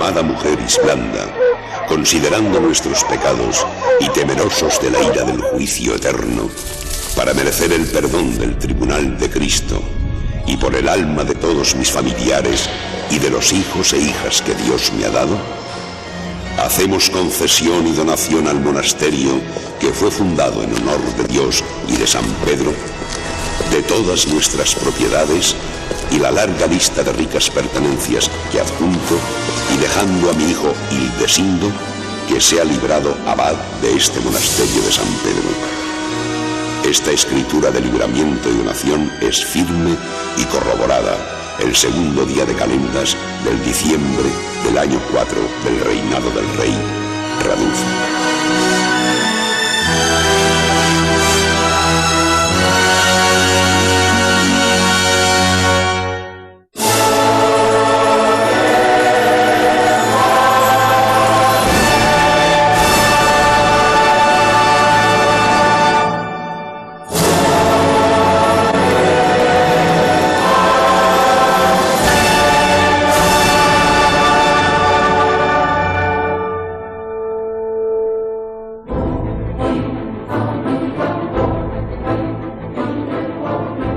amada mujer Isblanda, considerando nuestros pecados y temerosos de la ira del juicio eterno, para merecer el perdón del tribunal de Cristo, y por el alma de todos mis familiares y de los hijos e hijas que Dios me ha dado, hacemos concesión y donación al monasterio que fue fundado en honor de Dios y de San Pedro, de todas nuestras propiedades y la larga lista de ricas pertenencias que adjunto, y dejando a mi hijo Hildesindo, que sea librado abad de este monasterio de San Pedro. Esta escritura de libramiento y donación es firme y corroborada el segundo día de calendas del diciembre del año 4 del reinado del rey Radulfo.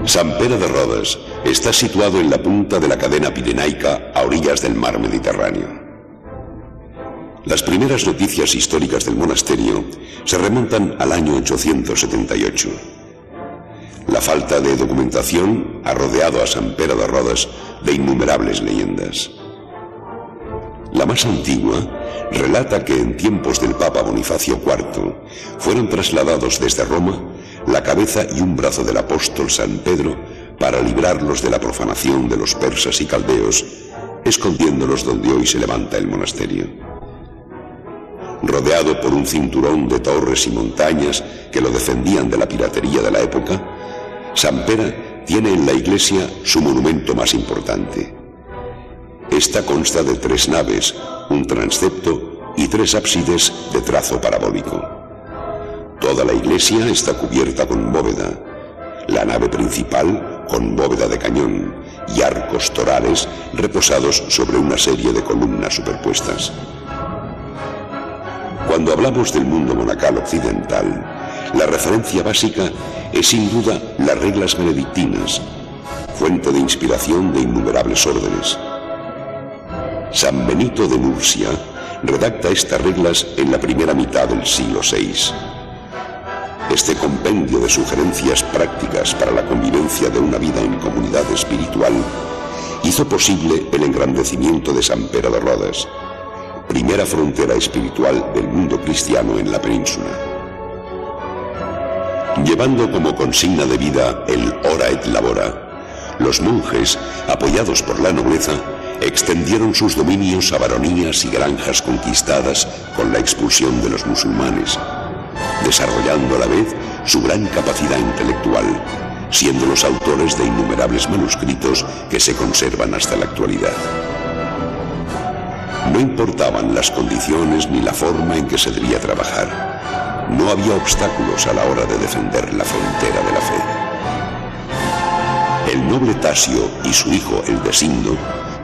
Sant Pere de Rodes está situado en la punta de la cadena pirenaica a orillas del mar Mediterráneo. Las primeras noticias históricas del monasterio se remontan al año 878. La falta de documentación ha rodeado a Sant Pere de Rodes de innumerables leyendas. La más antigua relata que en tiempos del Papa Bonifacio IV fueron trasladados desde Roma la cabeza y un brazo del apóstol San Pedro para librarlos de la profanación de los persas y caldeos, escondiéndolos donde hoy se levanta el monasterio. Rodeado por un cinturón de torres y montañas que lo defendían de la piratería de la época, Sant Pere tiene en la iglesia su monumento más importante. Esta consta de 3 naves, un transepto y 3 ábsides de trazo parabólico. Toda la iglesia está cubierta con bóveda, la nave principal con bóveda de cañón y arcos torales reposados sobre una serie de columnas superpuestas. Cuando hablamos del mundo monacal occidental, la referencia básica es sin duda las reglas benedictinas, fuente de inspiración de innumerables órdenes. San Benito de Nursia redacta estas reglas en la primera mitad del siglo VI. Este compendio de sugerencias prácticas para la convivencia de una vida en comunidad espiritual hizo posible el engrandecimiento de Sant Pere de Rodes, primera frontera espiritual del mundo cristiano en la península. Llevando como consigna de vida el ora et labora, los monjes, apoyados por la nobleza, extendieron sus dominios a baronías y granjas conquistadas con la expulsión de los musulmanes, desarrollando a la vez su gran capacidad intelectual, siendo los autores de innumerables manuscritos que se conservan hasta la actualidad. No importaban las condiciones ni la forma en que se debía trabajar. No había obstáculos a la hora de defender la frontera de la fe. El noble Tasio y su hijo Hildesindo,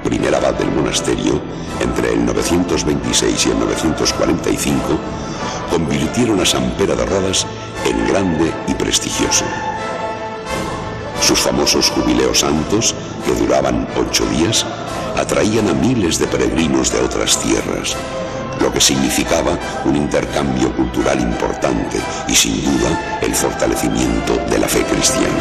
primer abad del monasterio, entre el 926 y el 945, convirtieron a Sant Pere de Rodes en grande y prestigioso. Sus famosos jubileos santos, que duraban 8 días, atraían a miles de peregrinos de otras tierras, lo que significaba un intercambio cultural importante y sin duda el fortalecimiento de la fe cristiana.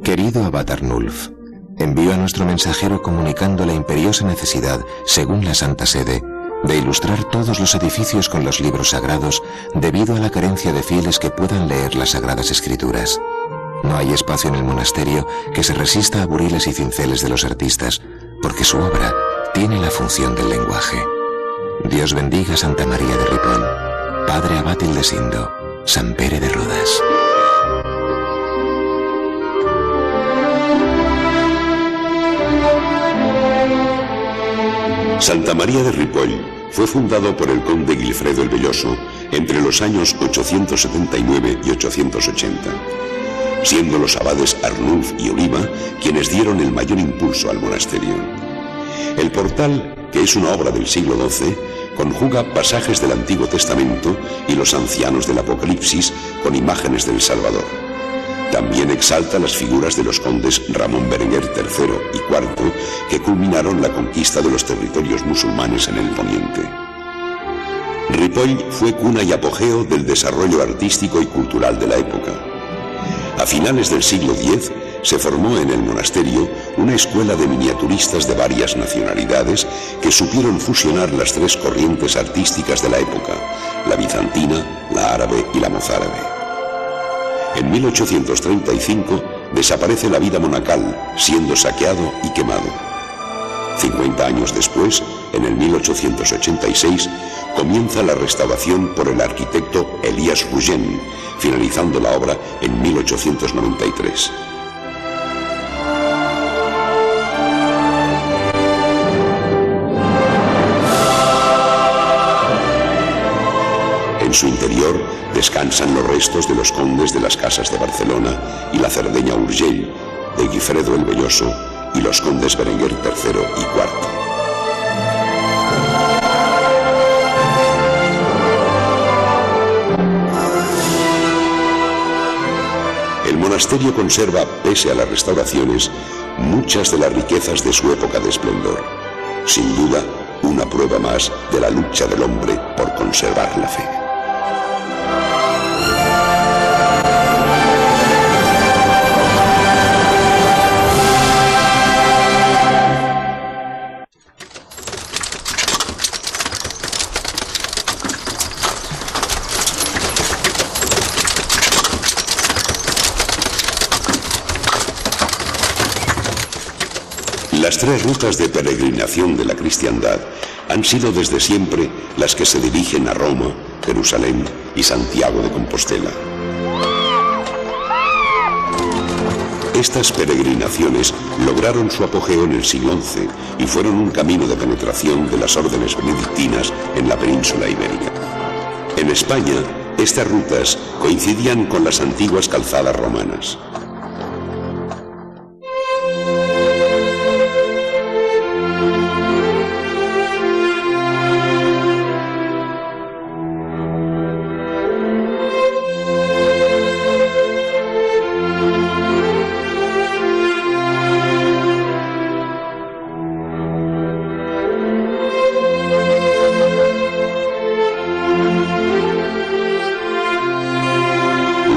Querido abad Arnulf, envío a nuestro mensajero comunicando la imperiosa necesidad, según la Santa Sede, de ilustrar todos los edificios con los libros sagrados debido a la carencia de fieles que puedan leer las Sagradas Escrituras. No hay espacio en el monasterio que se resista a buriles y cinceles de los artistas, porque su obra tiene la función del lenguaje. Dios bendiga a Santa María de Ripoll, Padre abad Hildesindo, Sant Pere de Rodes. Santa María de Ripoll fue fundado por el conde Guilfredo el Velloso entre los años 879 y 880, siendo los abades Arnulf y Oliva quienes dieron el mayor impulso al monasterio. El portal, que es una obra del siglo XII, conjuga pasajes del Antiguo Testamento y los ancianos del Apocalipsis con imágenes del Salvador. También exalta las figuras de los condes Ramón Berenguer III y IV, que culminaron la conquista de los territorios musulmanes en el poniente. Ripoll fue cuna y apogeo del desarrollo artístico y cultural de la época. A finales del siglo X se formó en el monasterio una escuela de miniaturistas de varias nacionalidades que supieron fusionar las tres corrientes artísticas de la época, la bizantina, la árabe y la mozárabe. En 1835 desaparece la vida monacal, siendo saqueado y quemado. 50 años después, en el 1886, comienza la restauración por el arquitecto Elias Rougent, finalizando la obra en 1893. En su interior descansan los restos de los condes de las casas de Barcelona y la Cerdeña Urgell, de Guifredo el Velloso y los condes Berenguer III y IV. El monasterio conserva, pese a las restauraciones, muchas de las riquezas de su época de esplendor. Sin duda, una prueba más de la lucha del hombre por conservar la fe. Las tres rutas de peregrinación de la cristiandad han sido desde siempre las que se dirigen a Roma, Jerusalén y Santiago de Compostela. Estas peregrinaciones lograron su apogeo en el siglo XI y fueron un camino de penetración de las órdenes benedictinas en la península ibérica. En España, estas rutas coincidían con las antiguas calzadas romanas.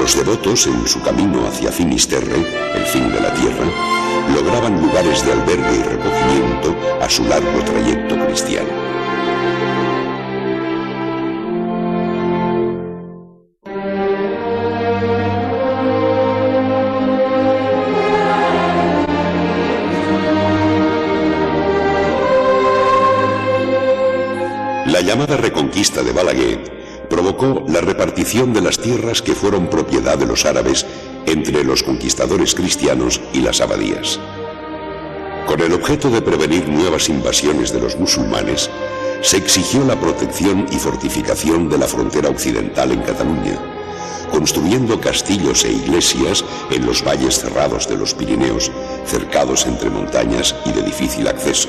Los devotos, en su camino hacia Finisterre, el fin de la tierra, lograban lugares de albergue y recogimiento a su largo trayecto cristiano. La llamada Reconquista de Balaguer provocó la repartición de las tierras que fueron propiedad de los árabes entre los conquistadores cristianos y las abadías. Con el objeto de prevenir nuevas invasiones de los musulmanes, se exigió la protección y fortificación de la frontera occidental en Cataluña, construyendo castillos e iglesias en los valles cerrados de los Pirineos, cercados entre montañas y de difícil acceso.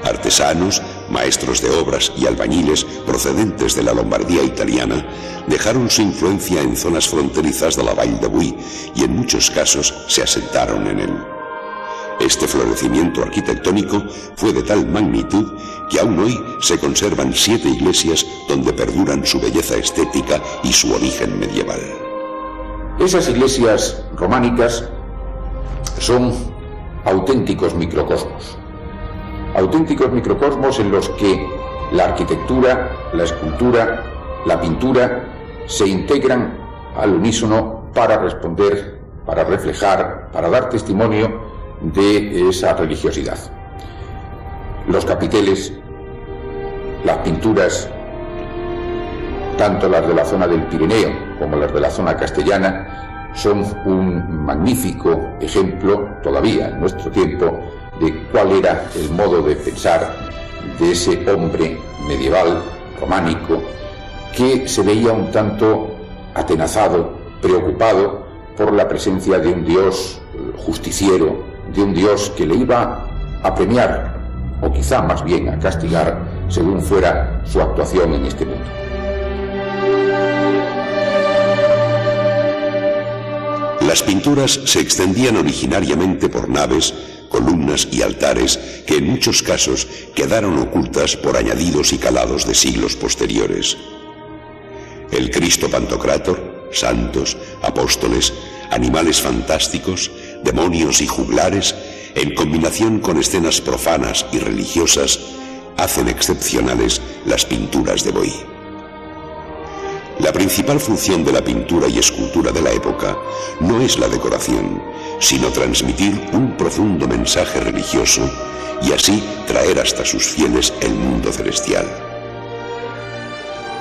Artesanos, maestros de obras y albañiles procedentes de la Lombardía italiana dejaron su influencia en zonas fronterizas de la Vall de Boí y en muchos casos se asentaron en él. Este florecimiento arquitectónico fue de tal magnitud que aún hoy se conservan 7 iglesias donde perduran su belleza estética y su origen medieval. Esas iglesias románicas son auténticos microcosmos en los que la arquitectura, la escultura, la pintura se integran al unísono para responder, para reflejar, para dar testimonio de esa religiosidad. Los capiteles, las pinturas, tanto las de la zona del Pirineo como las de la zona castellana, son un magnífico ejemplo, todavía en nuestro tiempo, de cuál era el modo de pensar de ese hombre medieval, románico, que se veía un tanto atenazado, preocupado por la presencia de un Dios justiciero, de un Dios que le iba a premiar, o quizá más bien a castigar, según fuera su actuación en este mundo. Las pinturas se extendían originariamente por naves, columnas y altares que en muchos casos quedaron ocultas por añadidos y calados de siglos posteriores. El Cristo Pantocrátor, santos, apóstoles, animales fantásticos, demonios y juglares, en combinación con escenas profanas y religiosas, hacen excepcionales las pinturas de Boix. La principal función de la pintura y escultura de la época no es la decoración, sino transmitir un profundo mensaje religioso y así traer hasta sus fieles el mundo celestial.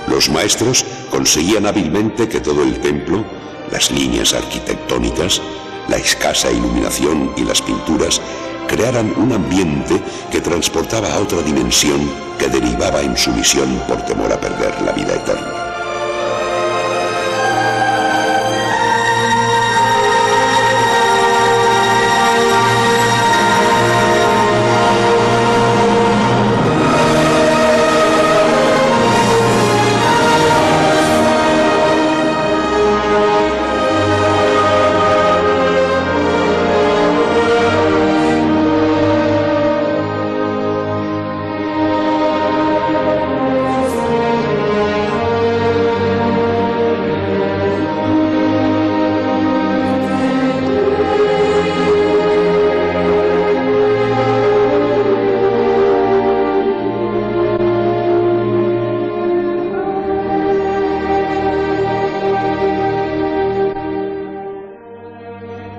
Los maestros conseguían hábilmente que todo el templo, las líneas arquitectónicas, la escasa iluminación y las pinturas crearan un ambiente que transportaba a otra dimensión que derivaba en su misión por temor a perder la vida eterna.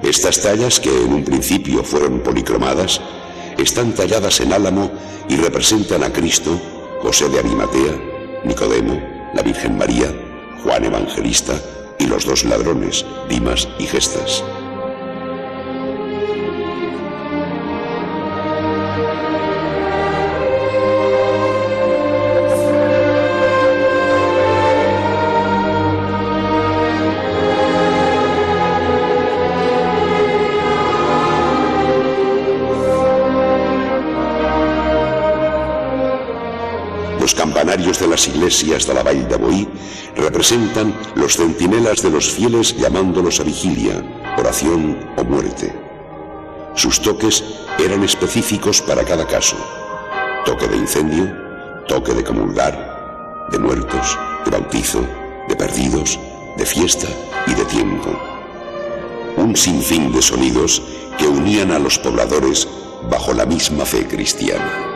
Estas tallas, que en un principio fueron policromadas, están talladas en álamo y representan a Cristo, José de Arimatea, Nicodemo, la Virgen María, Juan Evangelista y los dos ladrones, Dimas y Gestas. Los campanarios de las iglesias de la Vall de Boix representan los centinelas de los fieles llamándolos a vigilia, oración o muerte. Sus toques eran específicos para cada caso: toque de incendio, toque de comulgar, de muertos, de bautizo, de perdidos, de fiesta y de tiempo. Un sinfín de sonidos que unían a los pobladores bajo la misma fe cristiana.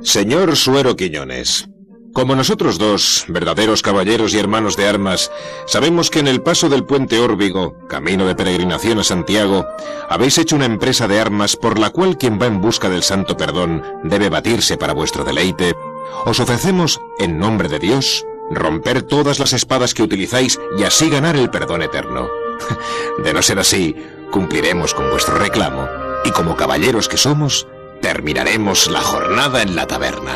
Señor Suero Quiñones, como nosotros dos, verdaderos caballeros y hermanos de armas, sabemos que en el paso del puente Órbigo, camino de peregrinación a Santiago, habéis hecho una empresa de armas por la cual quien va en busca del santo perdón debe batirse para vuestro deleite. Os ofrecemos, en nombre de Dios, romper todas las espadas que utilizáis y así ganar el perdón eterno. De no ser así, cumpliremos con vuestro reclamo y como caballeros que somos, terminaremos la jornada en la taberna.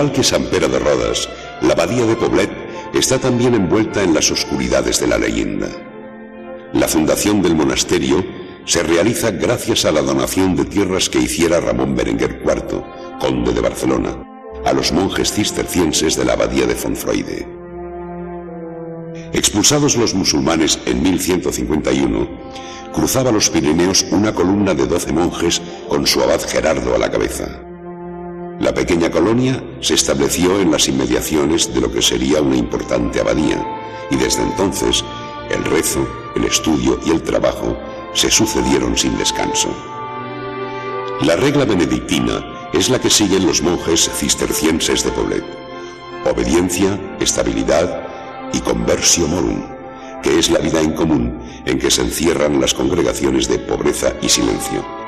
igual que Sant Pere de Rodes, la abadía de Poblet está también envuelta en las oscuridades de la leyenda. La fundación del monasterio se realiza gracias a la donación de tierras que hiciera Ramón Berenguer IV, conde de Barcelona, a los monjes cistercienses de la abadía de Fontfroide. Expulsados los musulmanes en 1151, cruzaba los Pirineos una columna de 12 monjes con su abad Gerardo a la cabeza. La pequeña colonia se estableció en las inmediaciones de lo que sería una importante abadía, y desde entonces el rezo, el estudio y el trabajo se sucedieron sin descanso. La regla benedictina es la que siguen los monjes cistercienses de Poblet: obediencia, estabilidad y conversio morum, que es la vida en común en que se encierran las congregaciones de pobreza y silencio.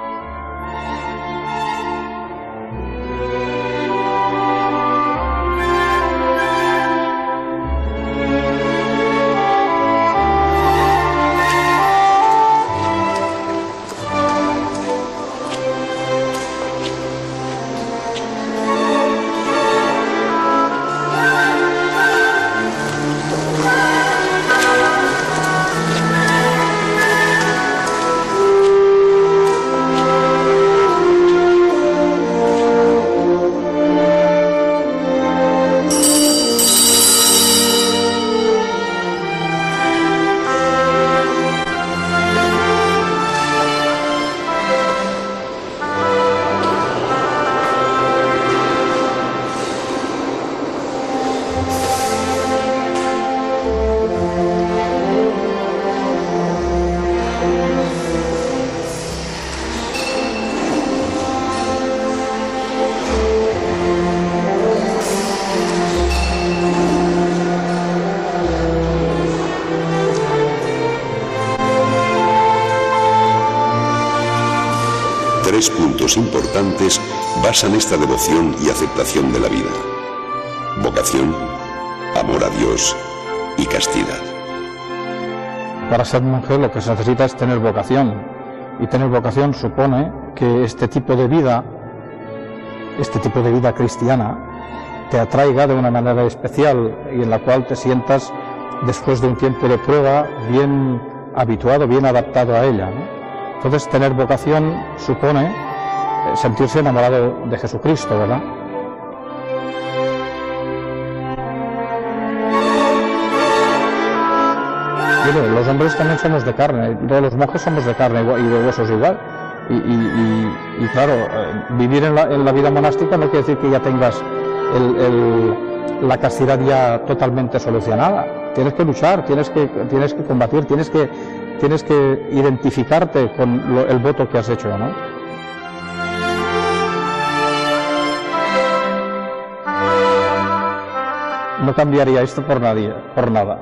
Tres puntos importantes basan esta devoción y aceptación de la vida: vocación, amor a Dios y castidad. Para ser monje lo que se necesita es tener vocación, y tener vocación supone que este tipo de vida cristiana, te atraiga de una manera especial y en la cual te sientas, después de un tiempo de prueba, bien habituado, bien adaptado a ella, ¿no? Entonces, tener vocación supone sentirse enamorado de Jesucristo, ¿verdad? Bueno, los hombres también somos de carne, todos los monjes somos de carne y de huesos igual. Y claro, vivir en la vida monástica no quiere decir que ya tengas la castidad ya totalmente solucionada. Tienes que luchar, tienes que combatir, tienes que identificarte con el voto que has hecho, ¿no? No cambiaría esto por nadie, por nada.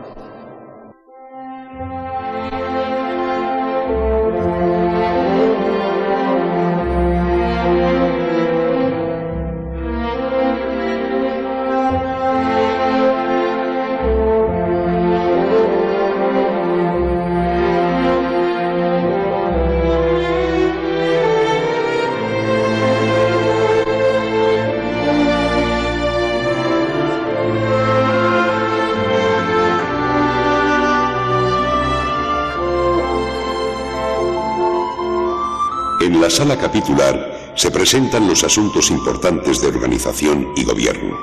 En la sala capitular se presentan los asuntos importantes de organización y gobierno.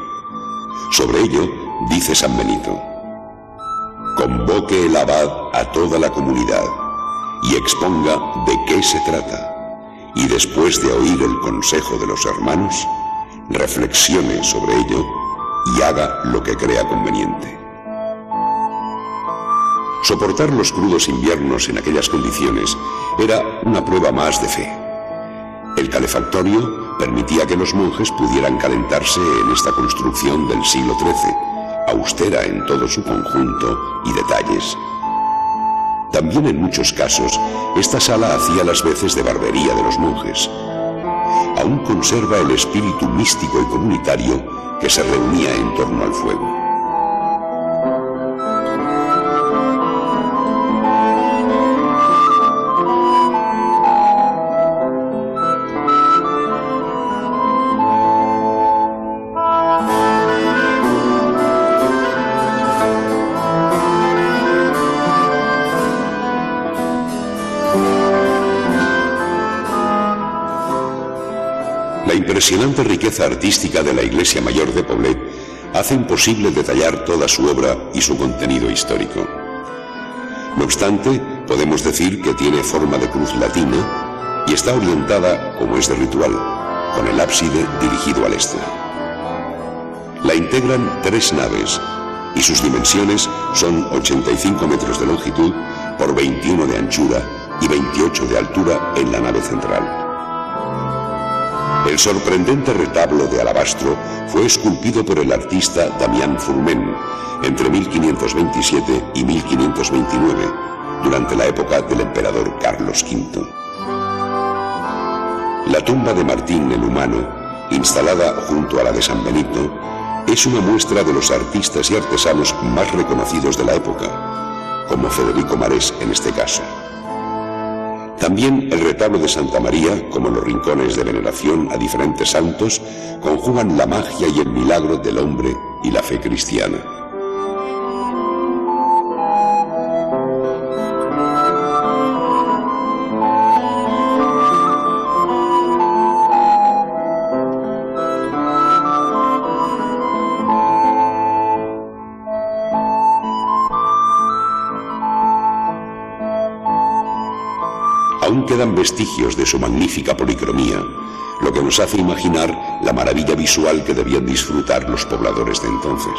Sobre ello, dice San Benito: convoque el abad a toda la comunidad y exponga de qué se trata, y después de oír el consejo de los hermanos, reflexione sobre ello y haga lo que crea conveniente. Soportar los crudos inviernos en aquellas condiciones era una prueba más de fe. El calefactorio permitía que los monjes pudieran calentarse en esta construcción del siglo XIII, austera en todo su conjunto y detalles. También en muchos casos, esta sala hacía las veces de barbería de los monjes. Aún conserva el espíritu místico y comunitario que se reunía en torno al fuego. impresionante riqueza artística de la Iglesia Mayor de Poblet hace imposible detallar toda su obra y su contenido histórico. No obstante, podemos decir que tiene forma de cruz latina y está orientada, como es de ritual, con el ábside dirigido al este. La integran 3 naves y sus dimensiones son 85 metros de longitud por 21 de anchura y 28 de altura en la nave central. El sorprendente retablo de alabastro fue esculpido por el artista Damián Fourmen entre 1527 y 1529, durante la época del emperador Carlos V. La tumba de Martín el Humano, instalada junto a la de San Benito, es una muestra de los artistas y artesanos más reconocidos de la época, como Federico Marés en este caso. También el retablo de Santa María, como los rincones de veneración a diferentes santos, conjugan la magia y el milagro del hombre y la fe cristiana. Aún quedan vestigios de su magnífica policromía, lo que nos hace imaginar la maravilla visual que debían disfrutar los pobladores de entonces.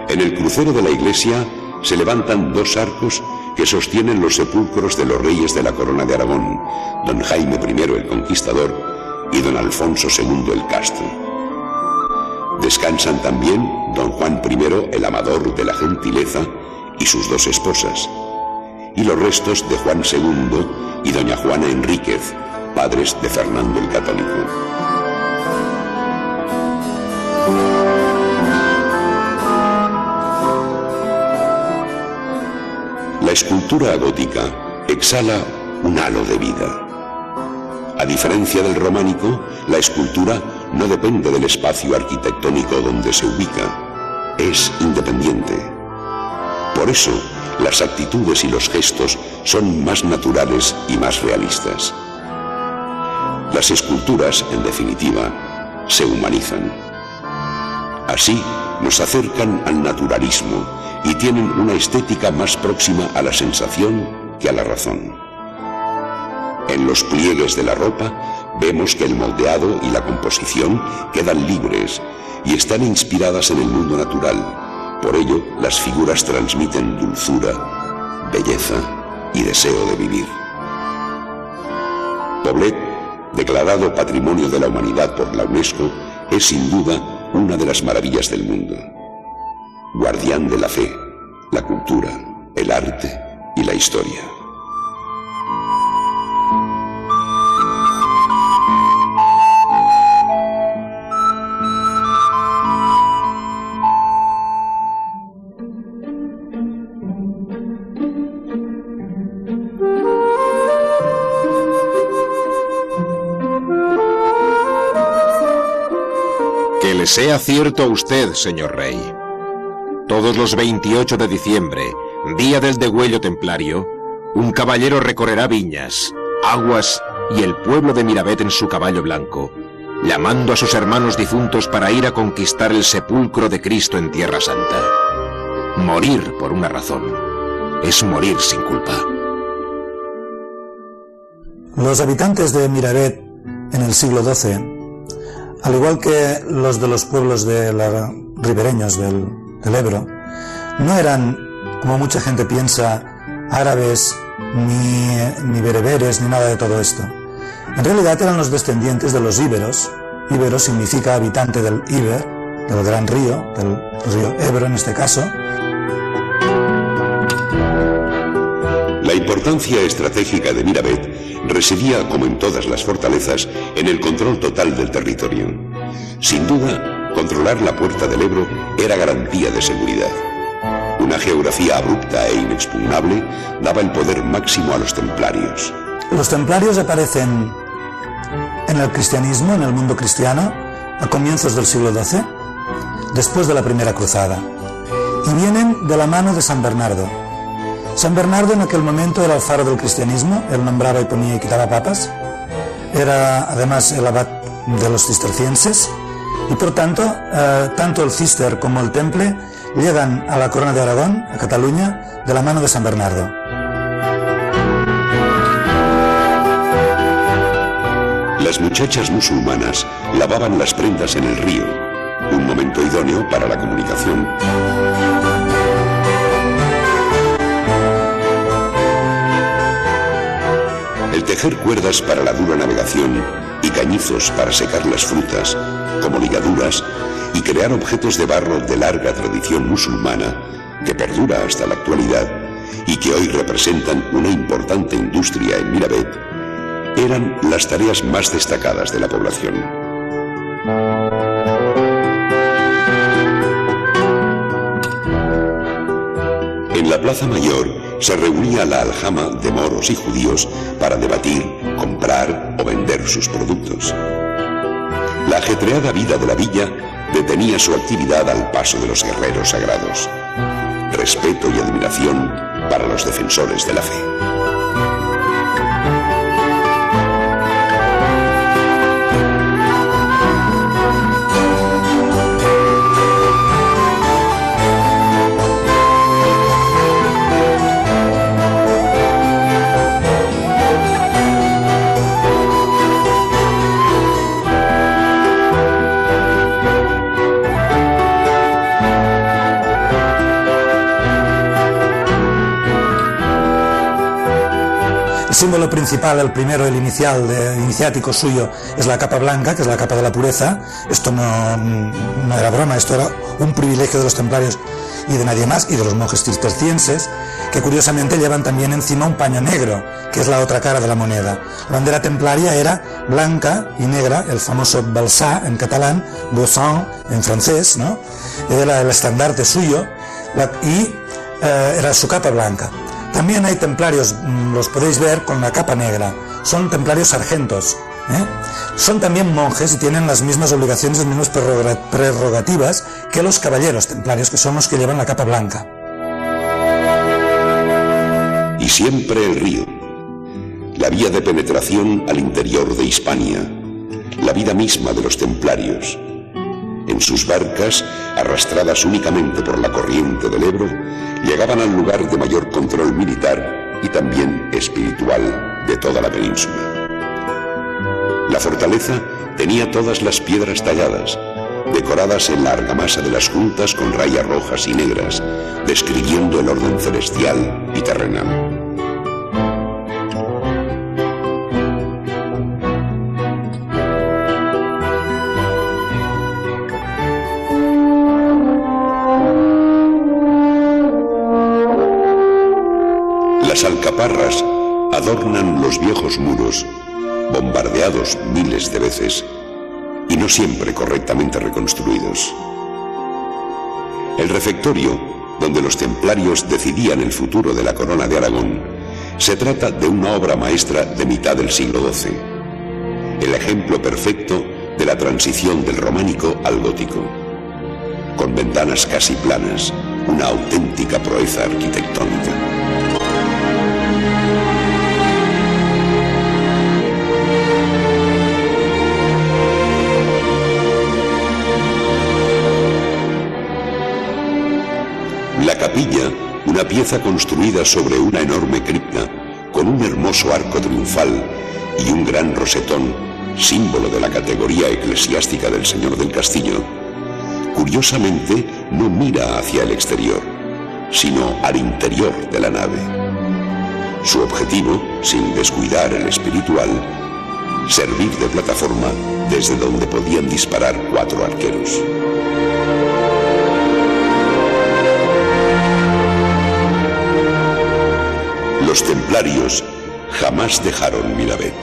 En el crucero de la iglesia se levantan 2 arcos que sostienen los sepulcros de los reyes de la Corona de Aragón, don Jaime I el Conquistador y don Alfonso II el Casto. Descansan también don Juan I el Amador de la Gentileza y sus 2 esposas, y los restos de Juan II y doña Juana Enríquez, padres de Fernando el Católico. La escultura gótica exhala un halo de vida. A diferencia del románico, la escultura no depende del espacio arquitectónico donde se ubica, es independiente. Por eso, las actitudes y los gestos son más naturales y más realistas. Las esculturas, en definitiva, se humanizan. Así, nos acercan al naturalismo y tienen una estética más próxima a la sensación que a la razón. En los pliegues de la ropa vemos que el moldeado y la composición quedan libres y están inspiradas en el mundo natural. Por ello, las figuras transmiten dulzura, belleza y deseo de vivir. Poblet, declarado Patrimonio de la Humanidad por la UNESCO, es sin duda una de las maravillas del mundo. Guardián de la fe, la cultura, el arte y la historia. Que le sea cierto a usted, señor rey. Todos los 28 de diciembre, día del degüello templario, un caballero recorrerá viñas, aguas y el pueblo de Miravet en su caballo blanco, llamando a sus hermanos difuntos para ir a conquistar el sepulcro de Cristo en Tierra Santa. Morir por una razón es morir sin culpa. Los habitantes de Miravet en el siglo XII, al igual que los de los pueblos ribereños del Ebro, no eran, como mucha gente piensa, árabes, ni bereberes, ni nada de todo esto. En realidad eran los descendientes de los íberos. Íbero significa habitante del Iber, del gran río, del río Ebro en este caso. La importancia estratégica de Miravet residía, como en todas las fortalezas, en el control total del territorio. Sin duda, controlar la puerta del Ebro era garantía de seguridad. Una geografía abrupta e inexpugnable daba el poder máximo a los templarios. Los templarios aparecen en el cristianismo, en el mundo cristiano, a comienzos del siglo XII. después de la primera cruzada, y vienen de la mano de San Bernardo. San Bernardo en aquel momento era el faro del cristianismo, él nombraba y ponía y quitaba papas, era además el abad de los cistercienses, y por tanto, tanto el cister como el temple llegan a la corona de Aragón, a Cataluña, de la mano de San Bernardo. Las muchachas musulmanas lavaban las prendas en el río, un momento idóneo para la comunicación. El tejer cuerdas para la dura navegación y cañizos para secar las frutas, como ligaduras, y crear objetos de barro de larga tradición musulmana que perdura hasta la actualidad y que hoy representan una importante industria en Miravet, eran las tareas más destacadas de la población. En la Plaza Mayor se reunía la aljama de moros y judíos para debatir, comprar o vender sus productos. La ajetreada vida de la villa detenía su actividad al paso de los guerreros sagrados. Respeto y admiración para los defensores de la fe. El símbolo principal, el primero, el iniciático suyo, es la capa blanca, que es la capa de la pureza. Esto no era broma, esto era un privilegio de los templarios y de nadie más, y de los monjes cistercienses, que curiosamente llevan también encima un paño negro, que es la otra cara de la moneda. La bandera templaria era blanca y negra, el famoso balsà en catalán, bauçant en francés, ¿no? Era el estandarte suyo, y era su capa blanca. También hay templarios, los podéis ver, con la capa negra. Son templarios sargentos. Son también monjes y tienen las mismas obligaciones, las mismas prerrogativas que los caballeros templarios, que son los que llevan la capa blanca. Y siempre el río, la vía de penetración al interior de Hispania, la vida misma de los templarios. En sus barcas, arrastradas únicamente por la corriente del Ebro, llegaban al lugar de mayor control militar y también espiritual de toda la península. La fortaleza tenía todas las piedras talladas, decoradas en la argamasa de las juntas con rayas rojas y negras, describiendo el orden celestial y terrenal. Las alcaparras adornan los viejos muros, bombardeados miles de veces y no siempre correctamente reconstruidos. El refectorio, donde los templarios decidían el futuro de la corona de Aragón, se trata de una obra maestra de mitad del siglo XII, el ejemplo perfecto de la transición del románico al gótico, con ventanas casi planas, una auténtica proeza arquitectónica. La capilla, una pieza construida sobre una enorme cripta, con un hermoso arco triunfal y un gran rosetón, símbolo de la categoría eclesiástica del señor del castillo, curiosamente no mira hacia el exterior, sino al interior de la nave. Su objetivo, sin descuidar el espiritual, servir de plataforma desde donde podían disparar 4 arqueros. Los templarios jamás dejaron Miravet.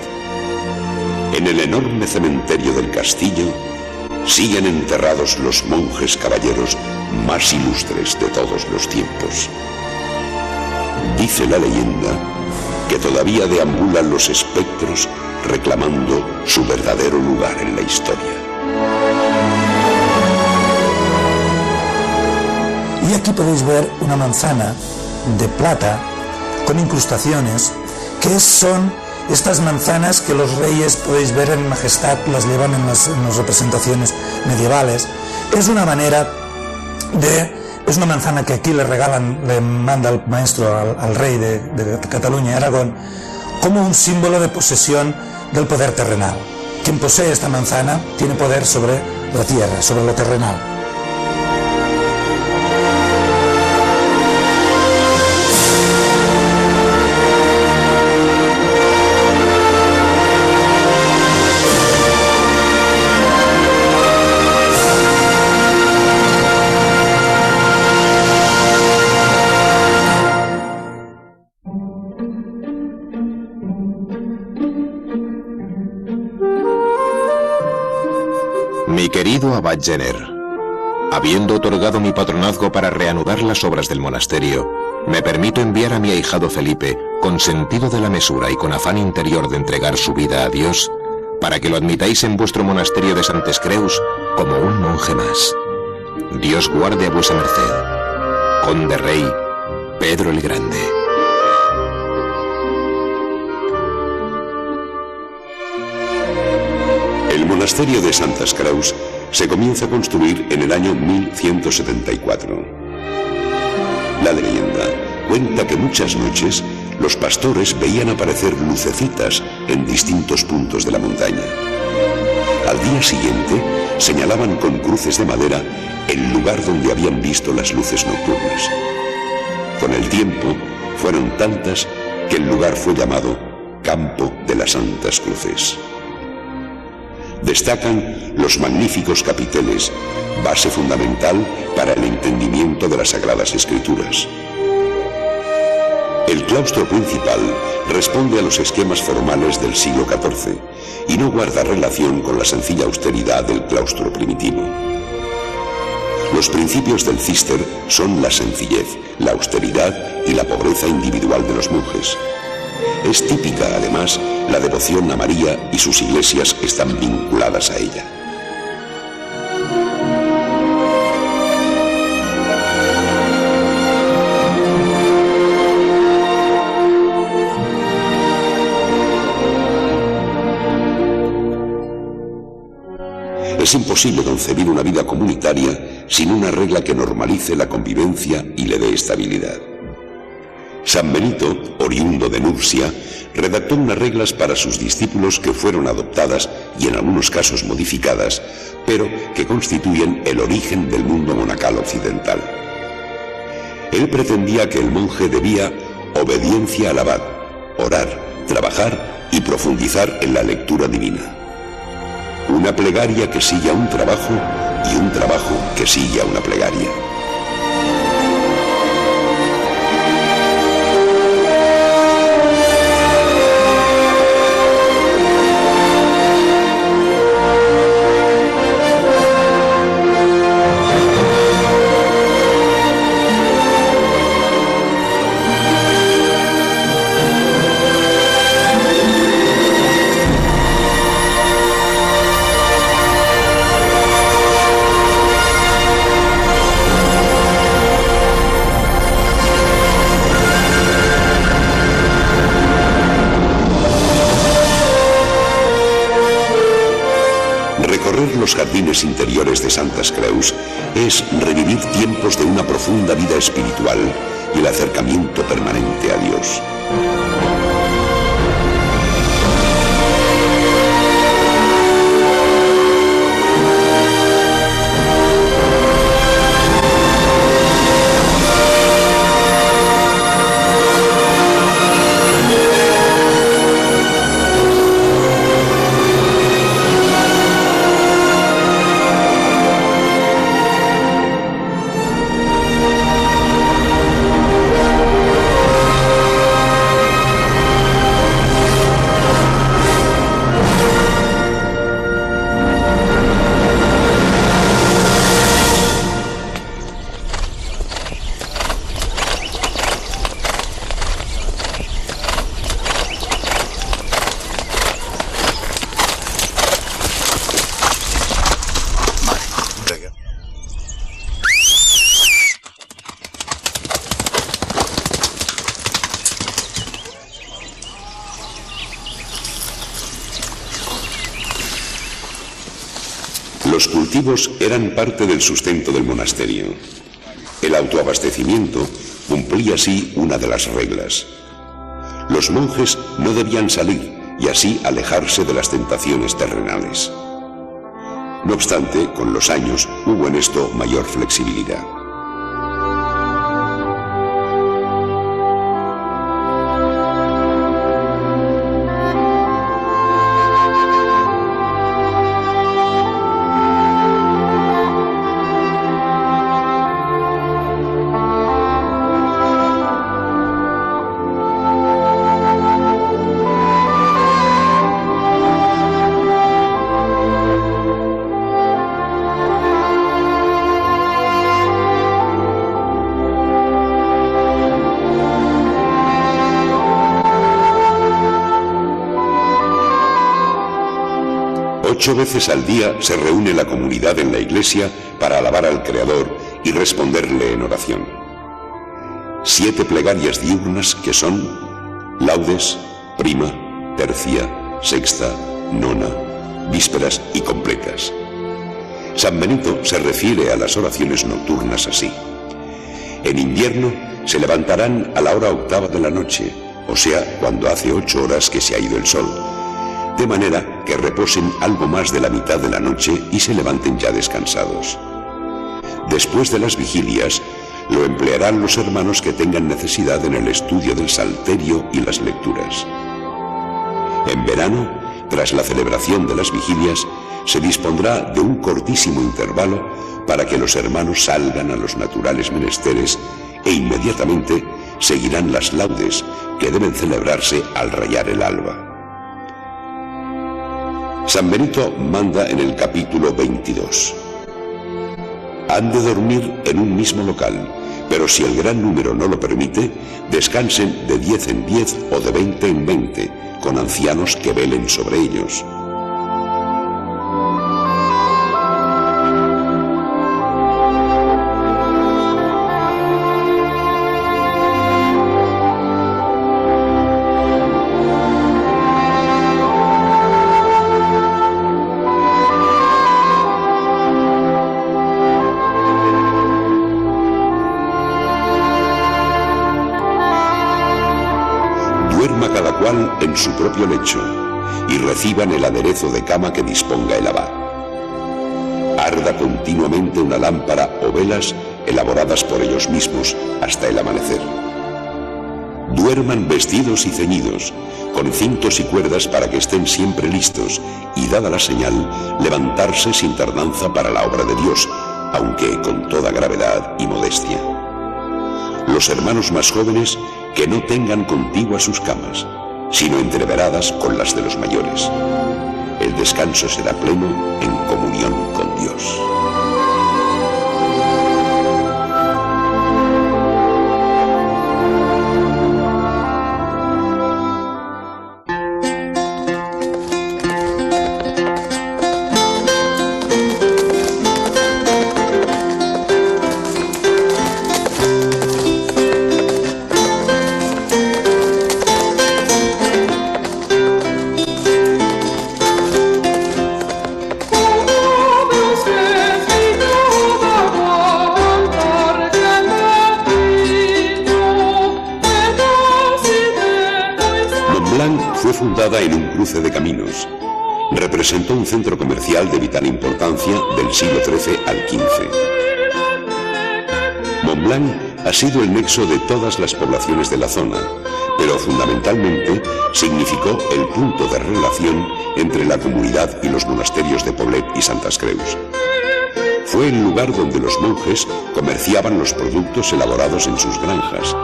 En el enorme cementerio del castillo siguen enterrados los monjes caballeros más ilustres de todos los tiempos. Dice la leyenda que todavía deambulan los espectros reclamando su verdadero lugar en la historia. Y aquí podéis ver una manzana de plata con incrustaciones, que son estas manzanas que los reyes, podéis ver en majestad, las llevan en las representaciones medievales. Es una manera es una manzana que aquí le manda el maestro al rey de Cataluña y Aragón, como un símbolo de posesión del poder terrenal. Quien posee esta manzana tiene poder sobre la tierra, sobre lo terrenal. Mi querido Abad Jenner, habiendo otorgado mi patronazgo para reanudar las obras del monasterio, me permito enviar a mi ahijado Felipe, con sentido de la mesura y con afán interior de entregar su vida a Dios, para que lo admitáis en vuestro monasterio de Santes Creus como un monje más. Dios guarde a vuesa merced. Conde Rey Pedro el Grande. El monasterio de Santes Creus se comienza a construir en el año 1174. La leyenda cuenta que muchas noches los pastores veían aparecer lucecitas en distintos puntos de la montaña. Al día siguiente señalaban con cruces de madera el lugar donde habían visto las luces nocturnas. Con el tiempo fueron tantas que el lugar fue llamado Campo de las Santas Cruces. Destacan los magníficos capiteles, base fundamental para el entendimiento de las Sagradas Escrituras. El claustro principal responde a los esquemas formales del siglo XIV y no guarda relación con la sencilla austeridad del claustro primitivo. Los principios del Císter son la sencillez, la austeridad y la pobreza individual de los monjes. Es típica, además, la devoción a María y sus iglesias están vinculadas a ella. Es imposible concebir una vida comunitaria sin una regla que normalice la convivencia y le dé estabilidad. San Benito, oriundo de Nursia, redactó unas reglas para sus discípulos que fueron adoptadas y en algunos casos modificadas, pero que constituyen el origen del mundo monacal occidental. Él pretendía que el monje debía obediencia al abad, orar, trabajar y profundizar en la lectura divina. Una plegaria que sigue a un trabajo y un trabajo que sigue a una plegaria. Los jardines interiores de Santes Creus es revivir tiempos de una profunda vida espiritual y el acercamiento permanente a Dios. Los cultivos eran parte del sustento del monasterio. El autoabastecimiento cumplía así una de las reglas. Los monjes no debían salir y así alejarse de las tentaciones terrenales. No obstante, con los años hubo en esto mayor flexibilidad. Ocho veces al día se reúne la comunidad en la iglesia para alabar al Creador y responderle en oración. 7 plegarias diurnas que son laudes, prima, tercia, sexta, nona, vísperas y completas. San Benito se refiere a las oraciones nocturnas así: en invierno se levantarán a la hora octava de la noche, o sea, cuando hace 8 horas que se ha ido el sol, de manera que reposen algo más de la mitad de la noche y se levanten ya descansados. Después de las vigilias, lo emplearán los hermanos que tengan necesidad en el estudio del salterio y las lecturas. En verano, tras la celebración de las vigilias, se dispondrá de un cortísimo intervalo para que los hermanos salgan a los naturales menesteres e inmediatamente seguirán las laudes que deben celebrarse al rayar el alba. San Benito manda en el capítulo 22: han de dormir en un mismo local, pero si el gran número no lo permite, descansen de 10 en 10 o de 20 en 20, con ancianos que velen sobre ellos. Duerma cada cual en su propio lecho y reciban el aderezo de cama que disponga el abad. Arda continuamente una lámpara o velas elaboradas por ellos mismos hasta el amanecer. Duerman vestidos y ceñidos, con cintos y cuerdas para que estén siempre listos y, dada la señal, levantarse sin tardanza para la obra de Dios, aunque con toda gravedad y modestia. Los hermanos más jóvenes que no tengan contiguas sus camas, sino entreveradas con las de los mayores. El descanso será pleno en comunión con Dios. Fue fundada en un cruce de caminos. Representó un centro comercial de vital importancia del siglo XIII al XV. Montblanc ha sido el nexo de todas las poblaciones de la zona, pero fundamentalmente significó el punto de relación entre la comunidad y los monasterios de Poblet y Santas Creus. Fue el lugar donde los monjes comerciaban los productos elaborados en sus granjas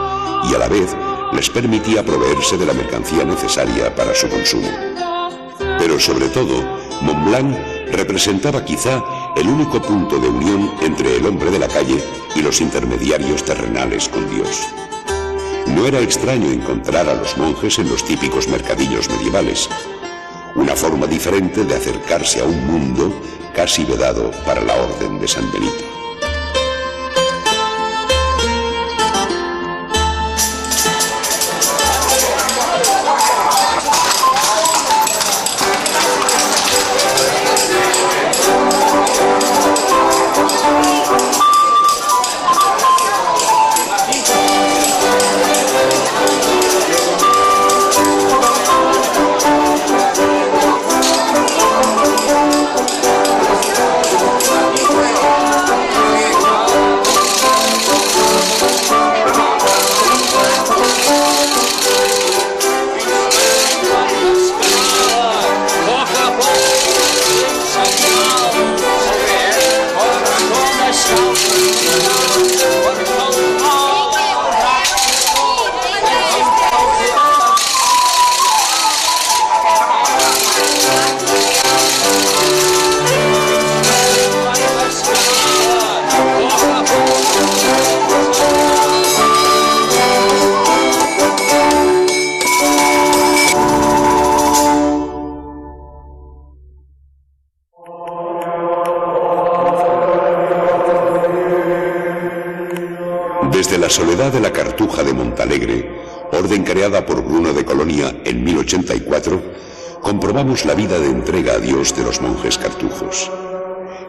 y a la vez les permitía proveerse de la mercancía necesaria para su consumo. Pero sobre todo, Montblanc representaba quizá el único punto de unión entre el hombre de la calle y los intermediarios terrenales con Dios. No era extraño encontrar a los monjes en los típicos mercadillos medievales, una forma diferente de acercarse a un mundo casi vedado para la orden de San Benito. Soledad de la Cartuja de Montalegre, orden creada por Bruno de Colonia en 1084, comprobamos la vida de entrega a Dios de los monjes cartujos.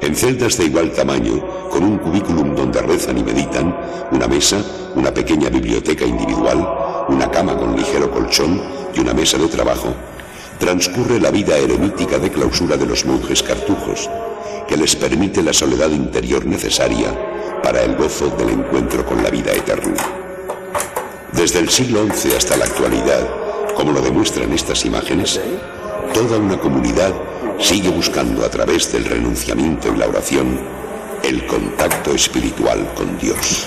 En celdas de igual tamaño, con un cubículum donde rezan y meditan, una mesa, una pequeña biblioteca individual, una cama con ligero colchón y una mesa de trabajo, transcurre la vida eremítica de clausura de los monjes cartujos, que les permite la soledad interior necesaria para el gozo del encuentro con la vida eterna. Desde el siglo XI hasta la actualidad, como lo demuestran estas imágenes, toda una comunidad sigue buscando a través del renunciamiento y la oración el contacto espiritual con Dios.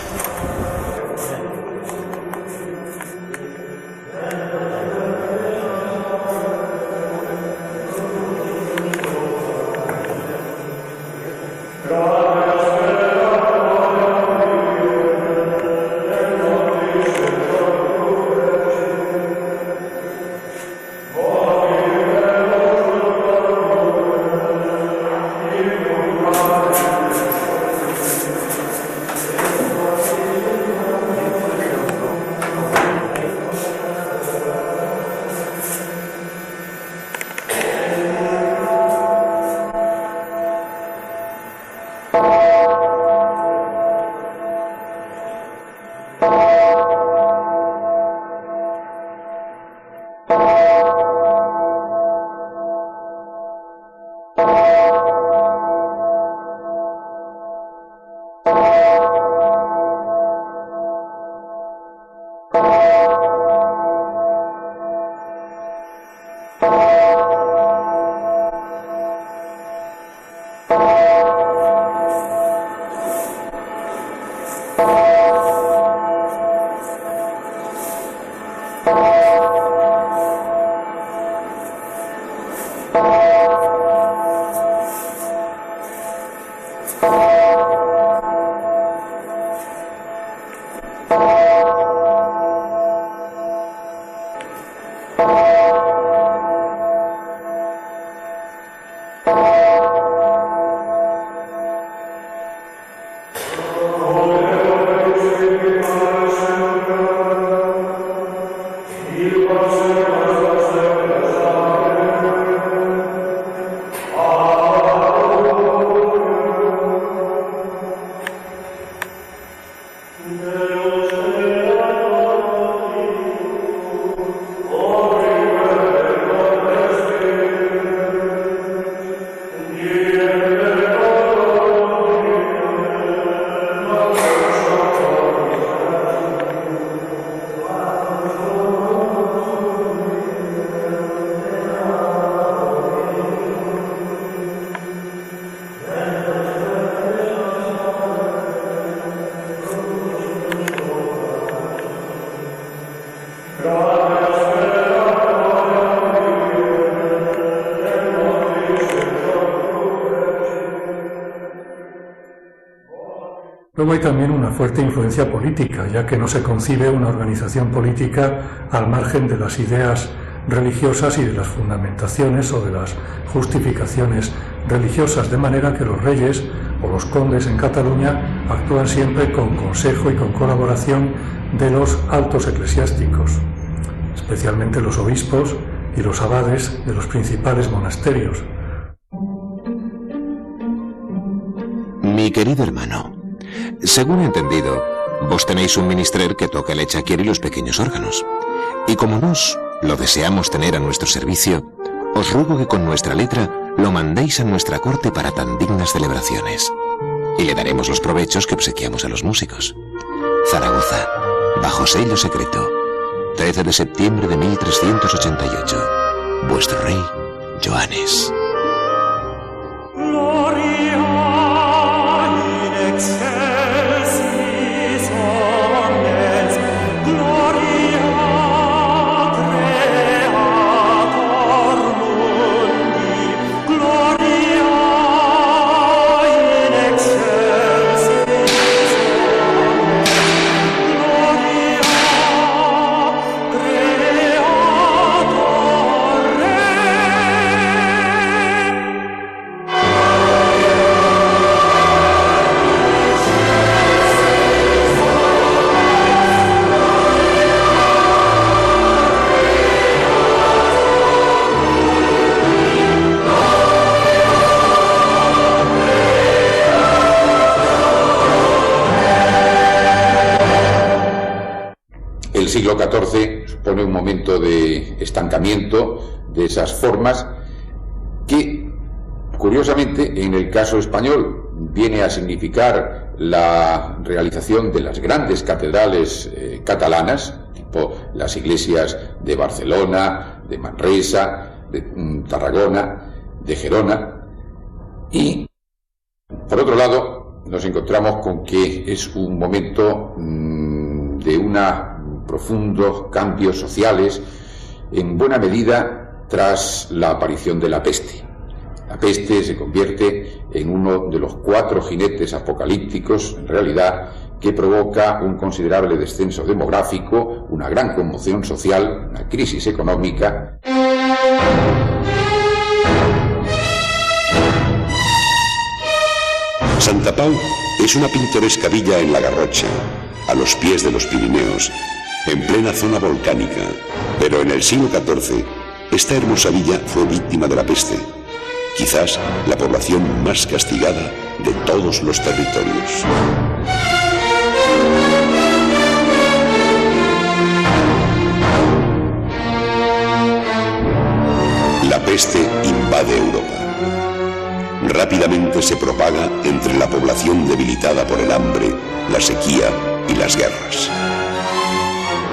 Luego hay también una fuerte influencia política, ya que no se concibe una organización política al margen de las ideas religiosas y de las fundamentaciones o de las justificaciones religiosas, de manera que los reyes o los condes en Cataluña actúan siempre con consejo y con colaboración de los altos eclesiásticos, especialmente los obispos y los abades de los principales monasterios. Mi querido hermano, según he entendido, vos tenéis un ministrer que toca el echaquier y los pequeños órganos. Y como nos lo deseamos tener a nuestro servicio, os ruego que con nuestra letra lo mandéis a nuestra corte para tan dignas celebraciones. Y le daremos los provechos que obsequiamos a los músicos. Zaragoza, bajo sello secreto, 13 de septiembre de 1388. Vuestro rey, Johannes. siglo XIV supone un momento de estancamiento de esas formas que, curiosamente, en el caso español viene a significar la realización de las grandes catedrales catalanas, tipo las iglesias de Barcelona, de Manresa, de Tarragona, de Gerona. Y, por otro lado, nos encontramos con que es un momento de profundos cambios sociales, en buena medida tras la aparición de la peste. La peste se convierte en uno de los 4 jinetes apocalípticos, en realidad, que provoca un considerable descenso demográfico, una gran conmoción social, una crisis económica. Santa Pau es una pintoresca villa en la Garrocha, a los pies de los Pirineos, en plena zona volcánica, pero en el siglo XIV esta hermosa villa fue víctima de la peste, quizás la población más castigada de todos los territorios. La peste invade Europa. Rápidamente se propaga entre la población debilitada por el hambre, la sequía y las guerras.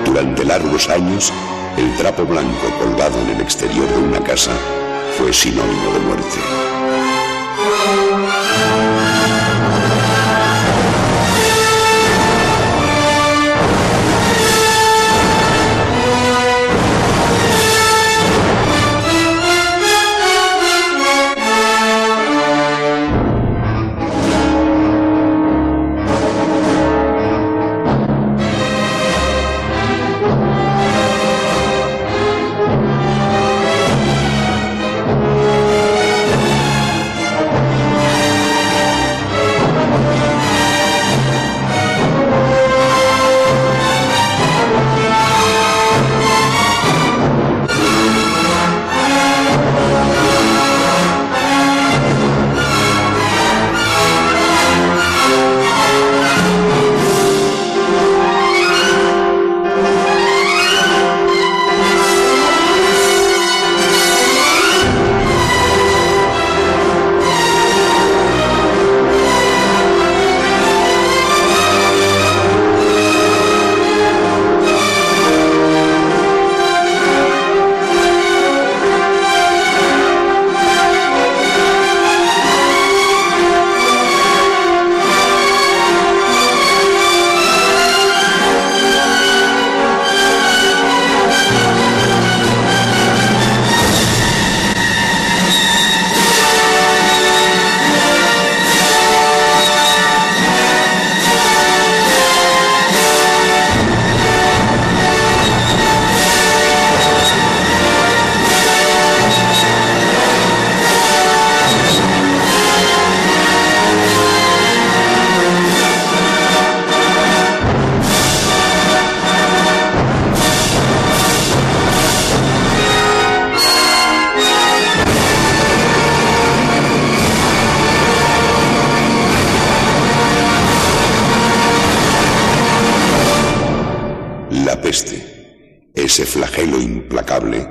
Durante largos años, el trapo blanco colgado en el exterior de una casa fue sinónimo de muerte. Ese flagelo implacable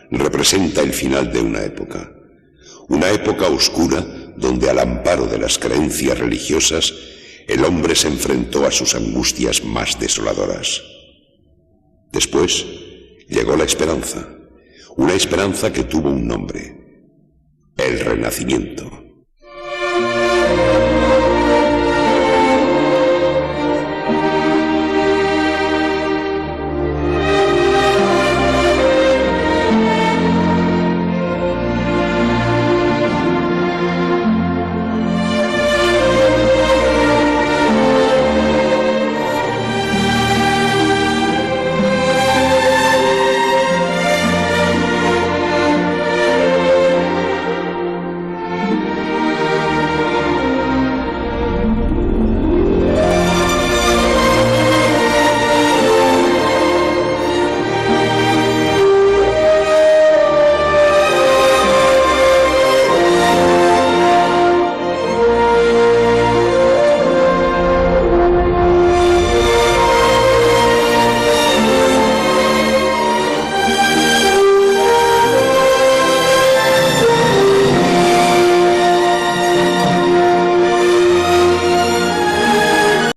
representa el final de una época oscura donde al amparo de las creencias religiosas el hombre se enfrentó a sus angustias más desoladoras. Después llegó la esperanza, una esperanza que tuvo un nombre: el Renacimiento.